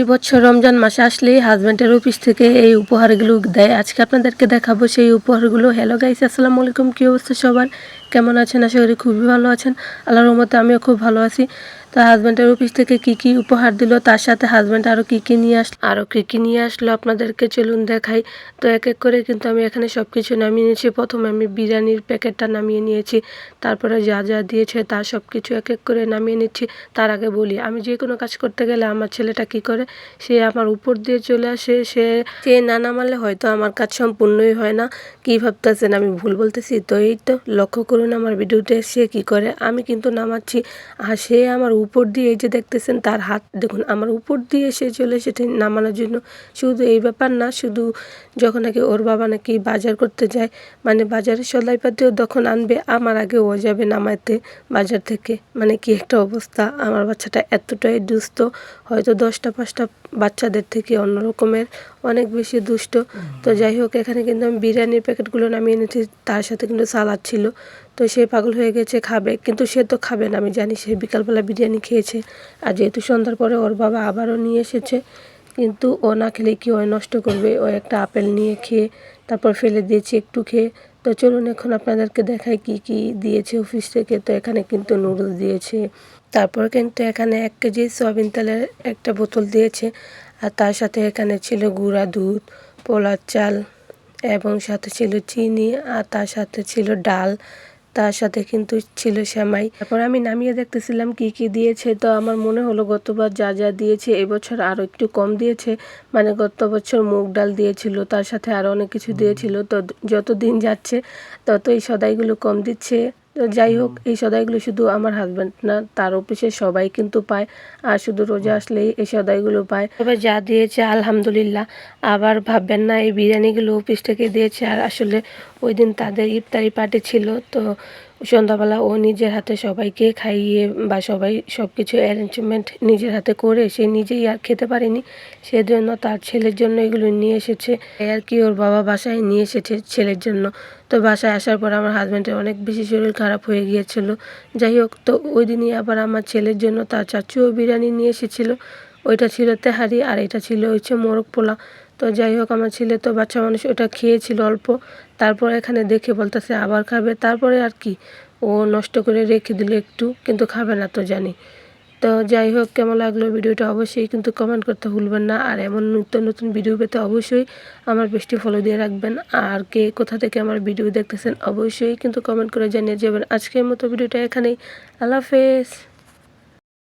এই বছর রমজান মাসে আসলেই হাজব্যান্ডের অফিস থেকে এই উপহারগুলো দেয়। আজকে আপনাদেরকে দেখাবো সেই উপহারগুলো। হ্যালো গাইস, আসসালামু আলাইকুম। কী অবস্থা সবার, কেমন আছেন? আশা করি খুবই ভালো আছেন। আল্লাহর রহমতে আমিও খুব ভালো আছি। তো হাজব্যান্ডের অফিস থেকে কি কি উপহার দিল, তার সাথে হাজব্যান্ড আরও কী কী নিয়ে আসলো আপনাদেরকে চলুন দেখাই। তো এক এক করে কিন্তু আমি এখানে সব কিছু নামিয়ে নিয়েছি। প্রথমে আমি বিরিয়ানির প্যাকেটটা নামিয়ে নিয়েছি, তারপরে যা যা দিয়েছে তার সব কিছু এক এক করে নামিয়ে নিচ্ছি। তার আগে বলি, আমি যে কোনো কাজ করতে গেলে আমার ছেলেটা কি করে, সে আমার উপর দিয়ে চলে আসে। সে না নামালে হয়তো আমার কাজ সম্পূর্ণই হয় না। কী ভাবতেছেন আমি ভুল বলতেছি? তো এই তো লক্ষ্য করুন আমার ভিডিওতে সে কি করে। আমি কিন্তু নামাচ্ছি আর সে আমার উপর দিয়ে, এই যে দেখতেছেন তার হাত দেখুন, আমার উপর দিয়ে সে চলে এসেছে নামানোর জন্য। শুধু এই ব্যাপার না, শুধু যখন নাকি ওর বাবা নাকি বাজার করতে যায়, মানে বাজারের সদাইপাতিও যখন আনবে আমার আগে ও যাবে নামাইতে বাজার থেকে। মানে কি একটা অবস্থা, আমার বাচ্চাটা এতটাই দুস্থ, হয়তো 10টা-5টা বাচ্চাদের থেকে অন্যরকমের অনেক বেশি দুষ্ট। তো যাই হোক, এখানে কিন্তু আমি বিরিয়ানির প্যাকেটগুলো নামিয়ে এনেছি, তার সাথে কিন্তু সালাদ ছিল। তো সে পাগল হয়ে গেছে খাবে, কিন্তু সে তো খাবে না, আমি জানি। সে বিকালবেলা বিরিয়ানি খেয়েছে, আর যেহেতু সন্ধ্যার পরে ওর বাবা আবারও নিয়ে এসেছে, কিন্তু ও না খেলে কি ও নষ্ট করবে। ও একটা আপেল নিয়ে খেয়ে তারপর ফেলে দিয়েছি একটু খেয়ে। তো চলুন এখন আপনাদেরকে দেখাই কি কি দিয়েছে অফিস থেকে। তো এখানে কিন্তু নুডলস দিয়েছে, তারপর কিন্তু এখানে 1 কেজি সয়াবিন তেলের একটা বোতল দিয়েছে, আর তার সাথে এখানে ছিল গুঁড়া দুধ, পোলার চাল, এবং সাথে ছিল চিনি, আর তার সাথে ছিল ডাল, তার সাথে কিন্তু ছিল সেমাই। তারপর আমি নামিয়ে দেখতেছিলাম কি কি দিয়েছে। তো আমার মনে হলো গতবার যা যা দিয়েছে এবছর আরও একটু কম দিয়েছে। মানে গত বছর মুগ ডাল দিয়েছিল, তার সাথে আরও অনেক কিছু দিয়েছিল। তো যত দিন যাচ্ছে তত এই সদাইগুলো কম দিচ্ছে। তো যাই হোক, এই সদাইগুলো শুধু আমার হাজব্যান্ড না, তার অফিসে সবাই কিন্তু পায়, আর শুধু রোজা আসলেই এই সদাইগুলো পায়। তবে যা দিয়েছে আলহামদুলিল্লাহ। আবার ভাববেন না এই বিরিয়ানিগুলো অফিস থেকে দিয়েছে। আর আসলে ওই দিন তাদের ইফতারি পার্টি ছিল, তো সন্ধ্যাবেলা ও নিজের হাতে সবাইকে খাইয়ে বা সবাই সব কিছু অ্যারেঞ্জমেন্ট নিজের হাতে করে সে নিজেই আর খেতে পারেনি, সেজন্য তার ছেলের জন্য এগুলো নিয়ে এসেছে। আর কি, ওর বাবা বাসায় নিয়ে এসেছে ছেলের জন্য। তো বাসায় আসার পর আমার হাজব্যান্ডের অনেক বেশি শরীর খারাপ হয়ে গিয়েছিল। যাই হোক, তো ওই দিনই আবার আমার ছেলের জন্য তার চাচুও বিরিয়ানি নিয়ে এসেছিলো। ওইটা ছিল তেহারি, আর এটা ছিল হচ্ছে মোরগ পোলা। তো যাই হোক, আমার ছেলে তো বাচ্চা মানুষ, ওটা খেয়েছিল অল্প, তারপর এখানে দেখে বলতেছে আবার খাবে। তারপরে আর কি, ও নষ্ট করে রেখে দিল একটু, কিন্তু খাবে না তো জানি। তো যাই হোক, কেমন লাগলো ভিডিওটা অবশ্যই কিন্তু কমেন্ট করতে ভুলবেন না। আর এমন নতুন নতুন ভিডিও পেতে অবশ্যই আমার পেজটি ফলো দিয়ে রাখবেন। আর কে কোথা থেকে আমার ভিডিও দেখতেছেন অবশ্যই কিন্তু কমেন্ট করে জানিয়ে যাবেন। আজকের মতো ভিডিওটা এখানেই। আল্লাহ হাফেজ।